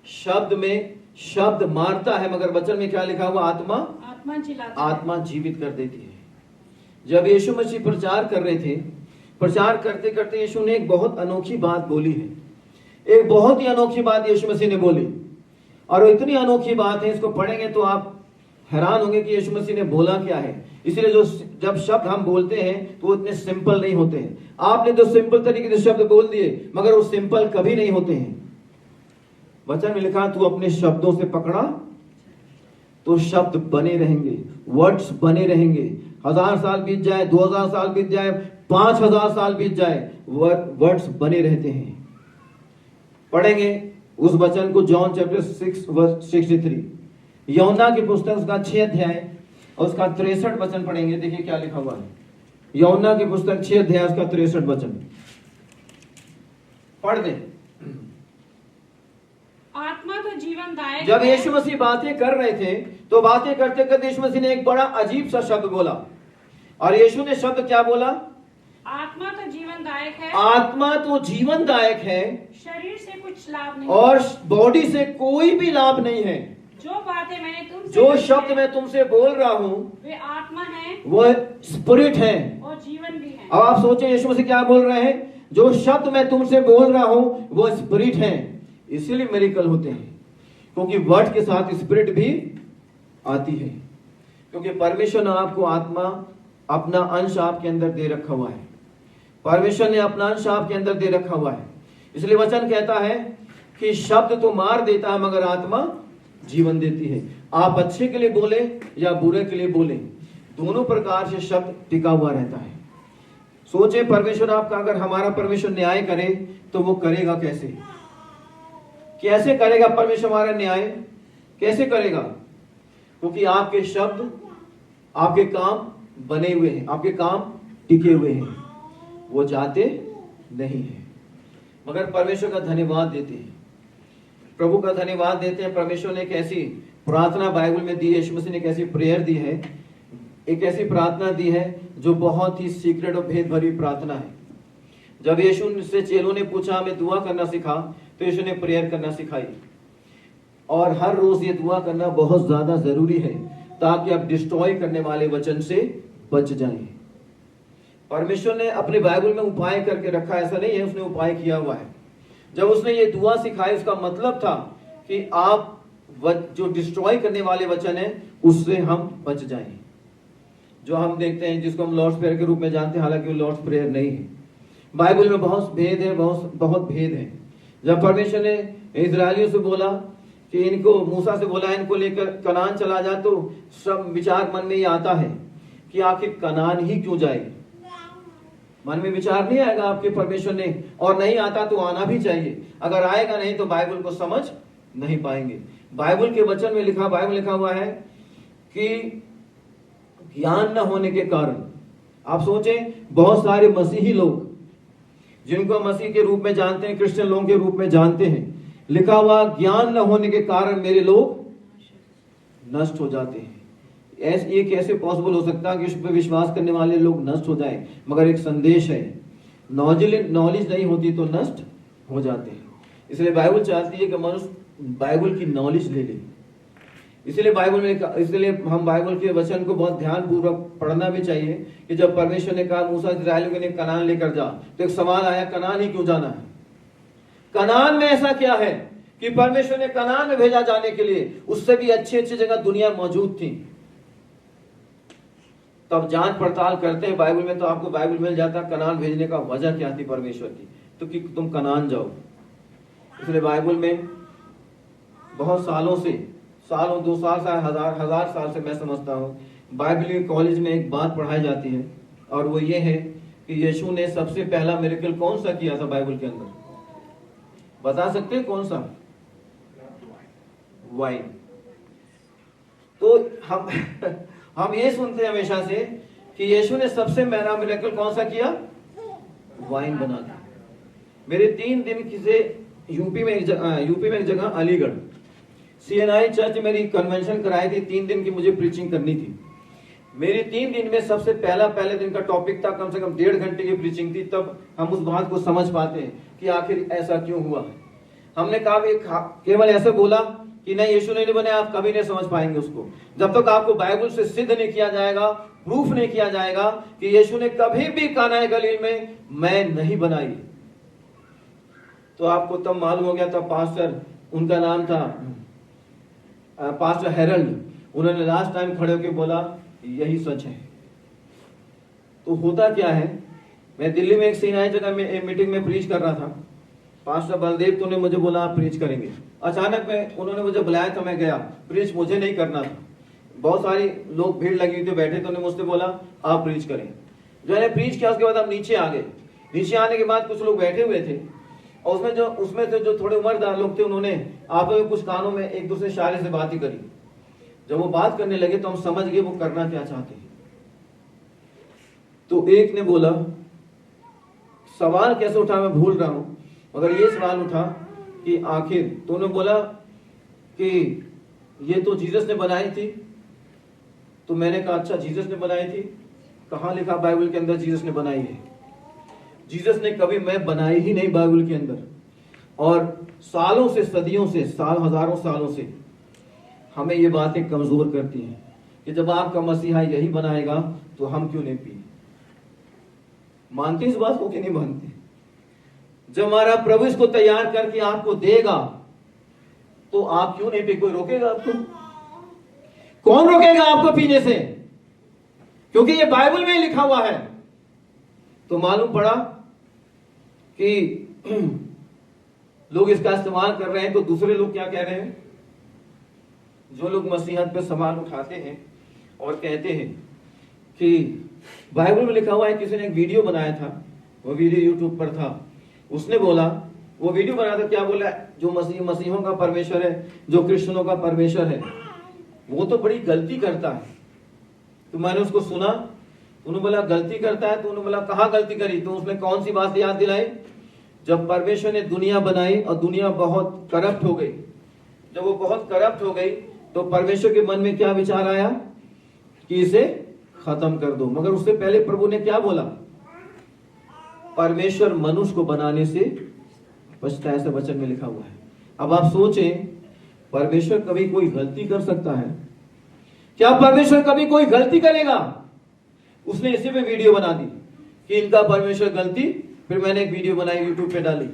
शब्द मारता है, मगर वचन में क्या लिखा हुआ, आत्मा जीवित कर देती है। जब यीशु मसीह प्रचार कर रहे थे, प्रचार करते करते यीशु ने एक बहुत अनोखी बात बोली है, एक बहुत ही अनोखी बात यीशु मसीह ने बोली, और इतनी अनोखी बात है, इसको पढ़ेंगे तो आप हैरान होंगे कि यीशु मसीह ने बोला क्या है। इसलिए जब शब्द हम बोलते हैं तो वो इतने सिंपल नहीं होते हैं। आपने तो सिंपल तरीके से शब्द बोल दिए, मगर वो सिंपल कभी नहीं होते हैं। वचन में लिखा, तू अपने शब्दों से पकड़ा तो शब्द बने रहेंगे, वर्ड्स बने रहेंगे। 1000 साल बीत जाए, 2000 साल बीत जाए, 5000 साल बीत जाए, वर्ड्स बने रहते हैं। पढ़ेंगे उस वचन को, जॉन चैप्टर 6 वर्स 63, यूहन्ना की पुस्तक उसका 6 अध्याय और उसका 63 वचन पढ़ेंगे। देखिए क्या लिखा हुआ है, यूहन्ना की पुस्तक 6 अध्याय उसका 63 वचन पढ़ दें। आत्मा तो जीवनदायक। जब यीशु मसीह बातें कर रहे थे तो बातें करते करते यीशु मसीह ने एक बड़ा अजीब सा शब्द बोला, और यीशु ने शब्द क्या बोला, आत्मा तो जीवनदायक है, आत्मा तो जीवनदायक है, शरीर से कुछ लाभ नहीं, और बॉडी से कोई भी लाभ नहीं है। जो बातें मैंने तुमसे, जो शब्द मैं तुमसे बोल रहा हूँ वे आत्मा है, वो स्पिरिट है और जीवन भी है। अब आप सोचें यीशु मसीह क्या बोल रहे हैं, जो शब्द मैं तुमसे बोल रहा हूँ वो स्पिरिट है। इसीलिए मिरेकल होते हैं, क्योंकि वर्ड के साथ स्पिरिट भी आती है, क्योंकि परमेश्वर ने आपको आत्मा, अपना अंश आपके अंदर दे रखा हुआ है। परमेश्वर ने अपना अंश आपके अंदर दे रखा हुआ है। इसलिए वचन कहता है कि शब्द तो मार देता है, मगर आत्मा जीवन देती है। आप अच्छे के लिए बोले या बुरे के लिए बोले, दोनों प्रकार से शब्द टिका हुआ रहता है। सोचे परमेश्वर आपका, अगर हमारा परमेश्वर न्याय करे तो वो करेगा कैसे? कैसे करेगा परमेश्वर हमारा न्याय? कैसे करेगा? क्योंकि आपके शब्द, आपके काम बने हुए हैं, आपके काम टिके हुए हैं, वो जाते नहीं है। मगर परमेश्वर का धन्यवाद देते हैं, प्रभु का धन्यवाद देते हैं। परमेश्वर ने एक ऐसी प्रार्थना बाइबल में दी है, यीशु मसीह ने एक ऐसी प्रेयर दी है, एक ऐसी प्रार्थना दी है जो बहुत ही सीक्रेट और भेद भरी प्रार्थना है। जब यीशु से चेलों ने पूछा हमें दुआ करना सिखा, तो यीशु ने प्रेयर करना सिखाई। और हर रोज ये दुआ करना बहुत ज्यादा जरूरी है ताकि आप डिस्ट्रॉय करने वाले वचन से बच जाएं। परमेश्वर ने अपने बाइबल में उपाय करके रखा, ऐसा नहीं है उसने उपाय किया हुआ है। जब उसने ये दुआ सिखाई उसका मतलब था कि आप जो डिस्ट्रॉय करने वाले वचन है उससे हम बच जाएं। जो हम देखते हैं जिसको हम लॉर्ड्स प्रेयर के रूप में जानते हैं, हालांकि वो लॉर्ड्स प्रेयर नहीं है। बाइबल में बहुत भेद है, बहुत भेद है। जब परमेश्वर ने इजरायलियों से बोला कि इनको, मूसा से बोला इनको लेकर कनान चला जा, तो सब विचार मन में ये आता है कि आखिर कनान ही क्यों जाए। मन में विचार नहीं आएगा आपके परमेश्वर ने, और नहीं आता तो आना भी चाहिए। अगर आएगा नहीं तो बाइबल को समझ नहीं पाएंगे। बाइबल के वचन में लिखा हुआ है कि ज्ञान न होने के कारण, आप सोचें बहुत सारे मसीही लोग जिनको मसीह के रूप में जानते हैं, क्रिश्चियन लोगों के रूप में जानते हैं, लिखा हुआ ज्ञान न होने के कारण मेरे लोग नष्ट हो जाते हैं। ये कैसे पॉसिबल हो सकता है कि उस पर विश्वास करने वाले लोग नष्ट हो जाएं? मगर एक संदेश है, नॉलेज नहीं होती तो नष्ट हो जाते हैं। इसलिए बाइबल चाहती है कि मनुष्य बाइबल की नॉलेज ले ले। इसलिए हम बाइबल के वचन को बहुत ध्यान पूर्वक पढ़ना भी चाहिए कि जब परमेश्वर ने कहा मूसा इस्राएलियों के लिए कनान लेकर जा, तो एक सवाल आया, कनान ही क्यों जाना है? कनान में ऐसा क्या है कि परमेश्वर ने कनान में भेजा जाने के लिए? उससे भी अच्छी अच्छी जगह दुनिया मौजूद थी। तब जांच पड़ताल करते हैं बाइबल में, तो आपको बाइबल मिल जाता कनान भेजने का वजह क्या थी परमेश्वर की, तो कि तुम कनान जाओ। इसलिए बाइबल में बहुत सालों, 2 साल से, हजार साल से मैं समझता हूँ बाइबल कॉलेज में एक बात पढ़ाई जाती है, और वो ये है कि यीशु ने सबसे पहला मिरेकल कौन सा किया था बाइबल के अंदर? बता सकते हैं कौन सा? वाइन। तो हम ये सुनते हैं हमेशा से कि यीशु ने सबसे पहला मिरेकल कौन सा किया? वाइन बना दिया। मेरे 3 दिन किसे यूपी में एक जगह अलीगढ़ CNI चर्च मेरी कन्वेंशन कराई थी, 3 दिन की मुझे प्रीचिंग करनी थी। मेरी 3 दिन में सबसे पहले दिन का टॉपिक था, कम से कम 1.5 घंटे की प्रीचिंग थी। तब हम उस बात को समझ पाते हैं कि आखिर ऐसा क्यों हुआ। हमने कहा केवल ऐसे बोला कि नहीं यीशु नहीं बने, आप कभी नहीं समझ पाएंगे उसको जब तक आपको बाइबल से सिद्ध नहीं किया जाएगा, प्रूफ नहीं किया जाएगा कि यीशु ने कभी भी काना गलील में मैं नहीं बनाई। तो आपको तब मालूम हो गया था, पास्टर, उनका नाम था पास्टर हेरल्ड, उन्होंने लास्ट टाइम खड़े होकर बोला यही सच है। तो होता क्या है, मैं दिल्ली में एक CNI जगह में एक मीटिंग में प्रीच कर रहा था। पास्टर बलदेव तो ने मुझे बोला आप प्रीच करेंगे। अचानक में उन्होंने मुझे बुलाया तो मैं गया। प्रीच मुझे नहीं करना था, बहुत सारी लोग भीड़ लगी हुई थी बैठे, तो उन्होंने मुझसे बोला आप प्रीच करें। जो मैंने प्रीच किया उसके बाद हम नीचे आ गए। नीचे आने के बाद कुछ लोग बैठे हुए थे, और उसमें से जो थोड़े उम्रदार लोग थे, उन्होंने आपस में कुछ कानों में एक दूसरे इशारे से बात ही करी। जब वो बात करने लगे तो हम समझ गए वो करना क्या चाहते हैं। तो एक ने बोला, सवाल कैसे उठा मैं भूल रहा हूं, मगर ये सवाल उठा कि आखिर, तो उन्होंने बोला कि ये तो जीसस ने बनाई थी। तो मैंने कहा अच्छा जीसस ने बनाई थी, कहां लिखा बाइबल के अंदर जीसस ने बनाई है? जीसस ने कभी मैं बनाई ही नहीं बाइबल के अंदर। और सालों से, सदियों से, हजारों सालों से हमें ये बातें कमजोर करती हैं कि जब आपका मसीहा यही बनाएगा तो हम क्यों नहीं पिए? मानते इस बात को कि नहीं मानते? जब हमारा प्रभु इसको तैयार करके आपको देगा तो आप क्यों नहीं पिए? कोई रोकेगा आपको? कौन रोकेगा आपको पीने से? क्योंकि ये बाइबल में लिखा हुआ है। तो मालूम पड़ा कि लोग इसका इस्तेमाल कर रहे हैं, तो दूसरे लोग क्या कह रहे हैं? जो लोग मसीहत पे सवाल उठाते हैं और कहते हैं कि बाइबल में लिखा हुआ है, किसी ने एक वीडियो बनाया था, वो वीडियो यूट्यूब पर था, उसने बोला, वो वीडियो बनाया था, क्या बोला, जो मसीहों का परमेश्वर है, जो क्रिश्चियनों का परमेश्वर है, वो तो बड़ी गलती करता है। तो मैंने उसको सुना, उन्होंने बोला गलती करता है, तो उन्होंने बोला कहाँ गलती करी? तो उसने कौन सी बात याद दिलाई? जब परमेश्वर ने दुनिया बनाई और दुनिया बहुत करप्ट हो गई, जब वो बहुत करप्ट हो गई तो परमेश्वर के मन में क्या विचार आया कि इसे खत्म कर दो। मगर उससे पहले प्रभु ने क्या बोला? परमेश्वर मनुष्य को बनाने से बचता है, ऐसा वचन में लिखा हुआ है। अब आप सोचें, परमेश्वर कभी कोई गलती कर सकता है? क्या परमेश्वर कभी कोई गलती करेगा? उसने इसी पे वीडियो बना दी कि इनका परमेश्वर गलती। फिर मैंने एक वीडियो बनाई यूट्यूब पे डाली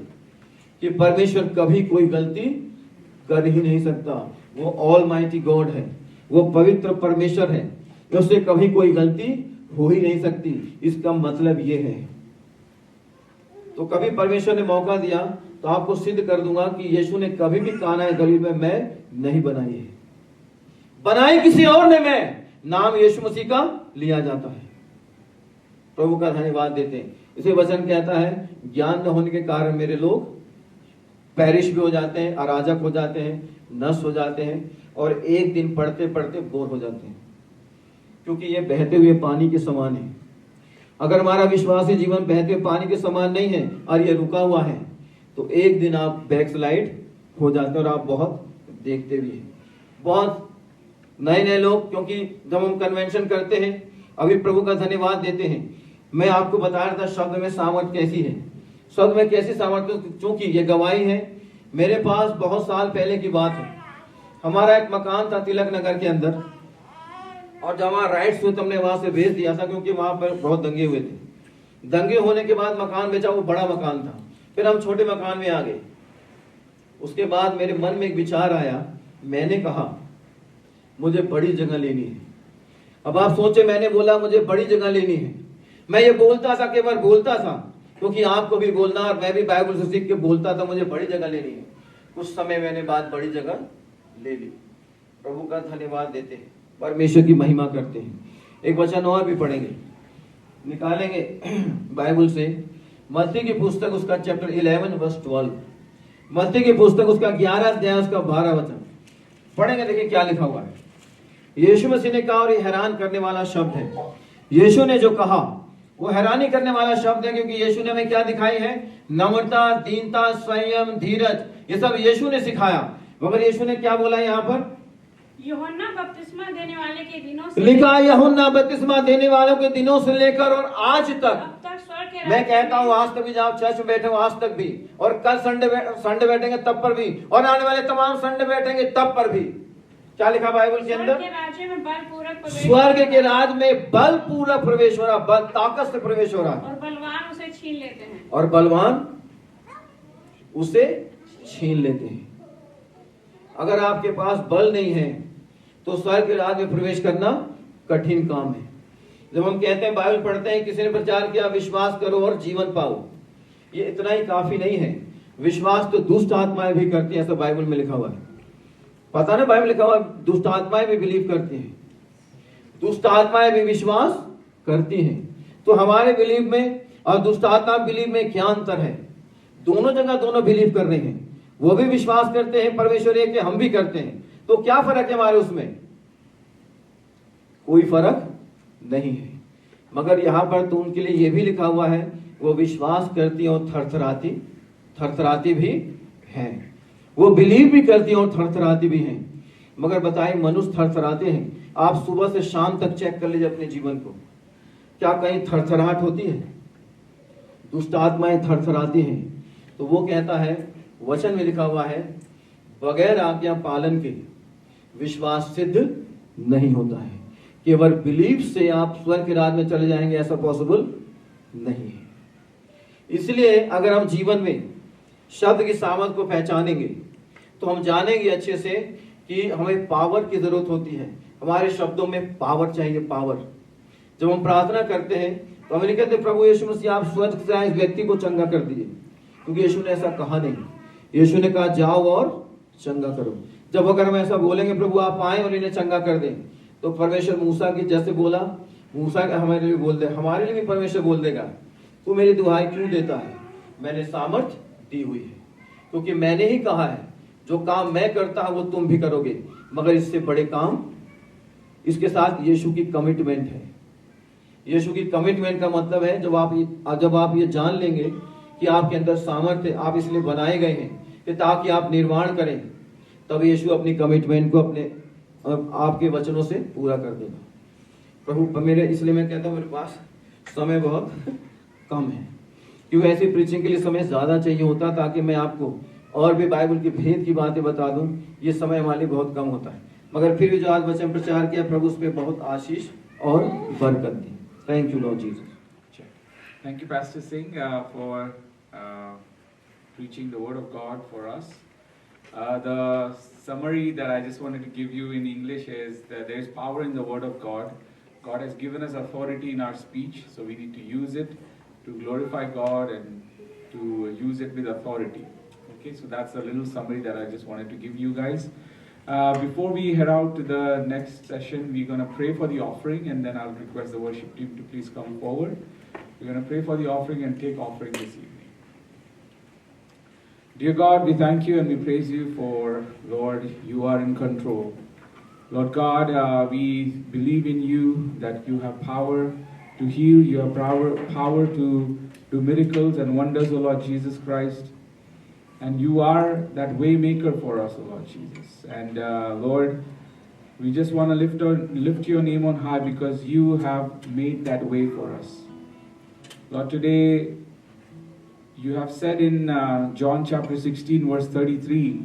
कि परमेश्वर कभी कोई गलती कर ही नहीं सकता। वो ऑल माइटी गॉड है, वो पवित्र परमेश्वर है, उससे कभी कोई गलती हो ही नहीं सकती। इसका मतलब ये है। तो कभी परमेश्वर ने मौका दिया तो आपको सिद्ध कर दूंगा कि यीशु ने कभी भी काना गलील में मैं नहीं बनाई है। बनाई किसी और ने मैं, नाम यीशु मसीह का लिया जाता है। प्रभु का धन्यवाद देते हैं। इसे वचन कहता है, ज्ञान न होने के कारण मेरे लोग पैरिश भी हो जाते हैं, अराजक हो जाते हैं, नष्ट हो जाते हैं, और एक दिन पढ़ते पढ़ते बोर हो जाते हैं, क्योंकि ये बहते हुए पानी के समान है। अगर हमारा विश्वासी जीवन बहते हुए पानी के समान नहीं है और ये रुका हुआ है, तो एक दिन आप बैकस्लाइड हो जाते हैं। और आप बहुत देखते भी हैं, बहुत नए नए लोग, क्योंकि जब हम कन्वेंशन करते हैं, अभी प्रभु का धन्यवाद देते हैं, मैं आपको बता रहा था शब्द में सामर्थ कैसी है, शब्द में कैसी सामर्थ। चूंकि ये गवाही है, मेरे पास बहुत साल पहले की बात है। हमारा एक मकान था तिलक नगर के अंदर, और जब वहां राइट्स हुए तो हमने वहां से भेज दिया था, क्योंकि वहां पर बहुत दंगे हुए थे। दंगे होने के बाद मकान बेचा, वो बड़ा मकान था। फिर हम छोटे मकान में आ गए। उसके बाद मेरे मन में एक विचार आया, मैंने कहा मुझे बड़ी जगह लेनी है। अब आप सोचे, मैंने बोला मुझे बड़ी जगह लेनी है। मैं ये बोलता था, केवल बोलता था, क्योंकि आपको भी बोलना और मैं भी बाइबल से सीख के बोलता था मुझे बड़ी जगह लेनी है। कुछ समय मैंने बाद बड़ी जगह ले ली। प्रभु का धन्यवाद देते हैं, परमेश्वर की महिमा करते हैं। एक वचन और भी पढ़ेंगे, निकालेंगे बाइबल से, मत्ती की पुस्तक उसका चैप्टर 11 वर्स 12। मत्ती की पुस्तक उसका 11 अध्याय उसका 12 वचन पढ़ेंगे। देखिए क्या लिखा हुआ है। यीशु मसीह ने कहा, और ये हैरान करने वाला शब्द है। यीशु ने जो कहा वो हैरानी करने वाला शब्द है, क्योंकि यीशु ने हमें क्या दिखाई है? नम्रता, दीनता, संयम, धीरज, ये सब यीशु ने सिखाया। मगर यीशु ने क्या बोला यहाँ पर? यूहन्ना बपतिस्मा देने वाले के दिनों से, लिखा यूहन्ना बपतिस्मा देने वालों के दिनों से लेकर और आज तक। मैं कहता हूँ आज तक भी, जब चर्च में बैठे हो आज तक भी, और कल संडे बैठेंगे तब पर भी, और आने वाले तमाम संडे बैठेंगे तब पर भी। क्या लिखा बाइबल के अंदर? स्वर्ग के राज में बलपूर्वक प्रवेश हो रहा, बल ताकत से प्रवेश हो रहा, और बलवान उसे छीन लेते हैं, और बलवान उसे छीन लेते हैं। अगर आपके पास बल नहीं है तो स्वर्ग के राज में प्रवेश करना कठिन काम है। जब हम कहते हैं, बाइबल पढ़ते हैं, किसी ने प्रचार किया विश्वास करो और जीवन पाओ, ये इतना ही काफी नहीं है। विश्वास तो दुष्ट आत्माएं भी करती हैं, ऐसा बाइबल में लिखा हुआ है। पता ना, बाइबल लिखा हुआ है दुष्ट आत्माएं भी बिलीव करती हैं, दुष्ट आत्माएं भी विश्वास करती हैं। तो हमारे बिलीव में और दुष्ट आत्मा बिलीव में क्या अंतर है? दोनों जगह दोनों बिलीव कर रहे हैं। वो भी विश्वास करते हैं परमेश्वर एक है, हम भी करते हैं। तो क्या फर्क है हमारे उसमें? कोई फर्क नहीं है। मगर यहां पर तो उनके लिए यह भी लिखा हुआ है, वो विश्वास करती और थरथराती भी हैं। वो बिलीव भी करती हैं और थरथराती भी हैं। मगर बताइए, मनुष्य थरथराते हैं। आप सुबह से शाम तक चेक कर लीजिए अपने जीवन को, क्या कहीं थरथराहट होती है? दुष्ट आत्माएं थरथराती हैं। तो वो कहता है, वचन में लिखा हुआ है, बगैर आज्ञा पालन के विश्वास सिद्ध नहीं होता है। केवल बिलीव से आप स्वर्ग के राज में चले जाएंगे, ऐसा पॉसिबल नहीं है। इसलिए अगर हम जीवन में शब्द की सामर्थ को पहचानेंगे तो हम जानेंगे अच्छे से कि हमें पावर की जरूरत होती है। हमारे शब्दों में पावर चाहिए, पावर। जब हम प्रार्थना करते हैं तो हम कहते हैं, प्रभु यीशु मसीह आप स्वर्ग से आए इस व्यक्ति को चंगा कर दीजिए, क्योंकि यीशु ने ऐसा कहा नहीं। यीशु ने कहा जाओ और चंगा करो। जब अगर हम ऐसा बोलेंगे, प्रभु आप आए और इन्हें चंगा कर दें, तो परमेश्वर मूसा की जैसे बोला, मूसा हमारे लिए बोल दे, हमारे लिए भी परमेश्वर बोल देगा, तू मेरी दुहाई क्यों देता है? मैंने सामर्थ दी हुई है, क्योंकि मैंने ही कहा है जो काम मैं करता हूं वो तुम भी करोगे, मगर इससे बड़े काम। इसके साथ यीशु की कमिटमेंट है। यीशु की कमिटमेंट का मतलब है जब आप ये जान लेंगे कि आपके अंदर सामर्थ्य है, आप इसलिए बनाए गए हैं कि ताकि आप निर्माण करें, तब यीशु अपनी कमिटमेंट को अपने आपके वचनों से पूरा कर देगा। प्रभु मेरे, इसलिए मैं कहता हूं मेरे पास समय बहुत कम है, क्योंकि ऐसी प्रीचिंग के लिए समय ज्यादा चाहिए होता, ताकि मैं आपको और भी बाइबल की भेद की बातें बता दूं, ये समय हमारे लिए बहुत कम होता है, मगर फिर भी जो आज वचन प्रचार किया, प्रभु उस पर बहुत आशीष और बरकत दी। Thank you Lord Jesus. Thank you, Pastor Singh, for preaching the Word of God for us. The summary that I just wanted to give you in English is that there is power in the Word of God. God has given us authority in our speech, so we need to use it to glorify God and to use it with authority. Okay, so that's a little summary that I just wanted to give you guys. Before we head out to the next session, we're going to pray for the offering, and then I'll request the worship team to please come forward. We're going to pray for the offering and take offering this evening. Dear God, we thank you and we praise you for, Lord, you are in control. Lord God, we believe in you, that you have power to heal, you have power to do miracles and wonders, O Lord Jesus Christ. And you are that way maker for us, O Lord Jesus. And Lord, we just want to lift your name on high because you have made that way for us. Lord, today you have said in John chapter 16 verse 33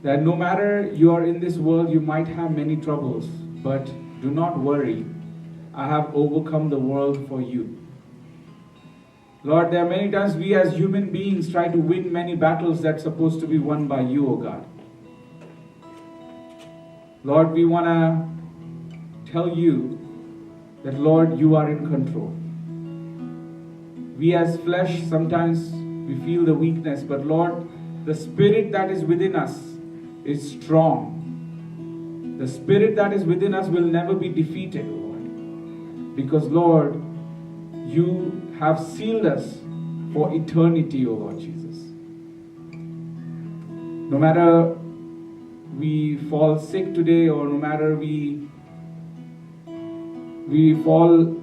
that no matter you are in this world, you might have many troubles, but do not worry. I have overcome the world for you. Lord, there are many times we as human beings try to win many battles that's supposed to be won by you, O God. Lord, we want to tell you that, Lord, you are in control. We as flesh, sometimes we feel the weakness, but Lord, the spirit that is within us is strong. The spirit that is within us will never be defeated, Lord. Because, Lord, you have sealed us for eternity, O Lord Jesus. No matter we fall sick today, or no matter we fall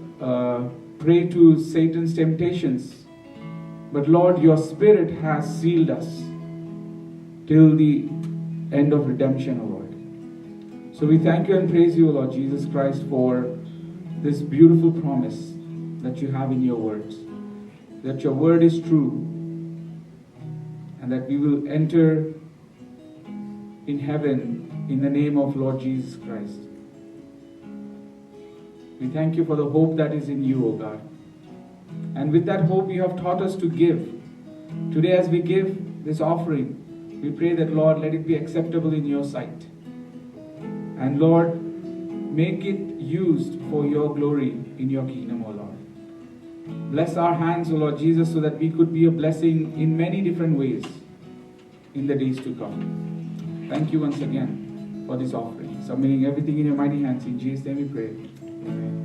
prey to Satan's temptations, but Lord, your Spirit has sealed us till the end of redemption, O Lord. So we thank you and praise you, O Lord Jesus Christ, for this beautiful promise that you have in your words, that your word is true, and that we will enter in heaven in the name of Lord Jesus Christ. We thank you for the hope that is in you, O God. And with that hope you have taught us to give. Today as we give this offering, we pray that, Lord, let it be acceptable in your sight. And Lord, make it used for your glory in your kingdom, O Lord. Bless our hands, O Lord Jesus, so that we could be a blessing in many different ways in the days to come. Thank you once again for this offering. Submitting everything in your mighty hands. In Jesus' name we pray. Amen.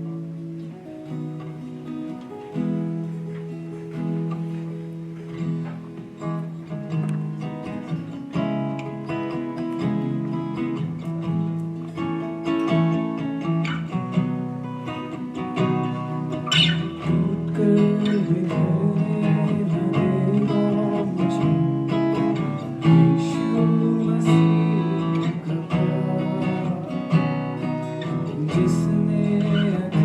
जिसने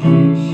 appreciate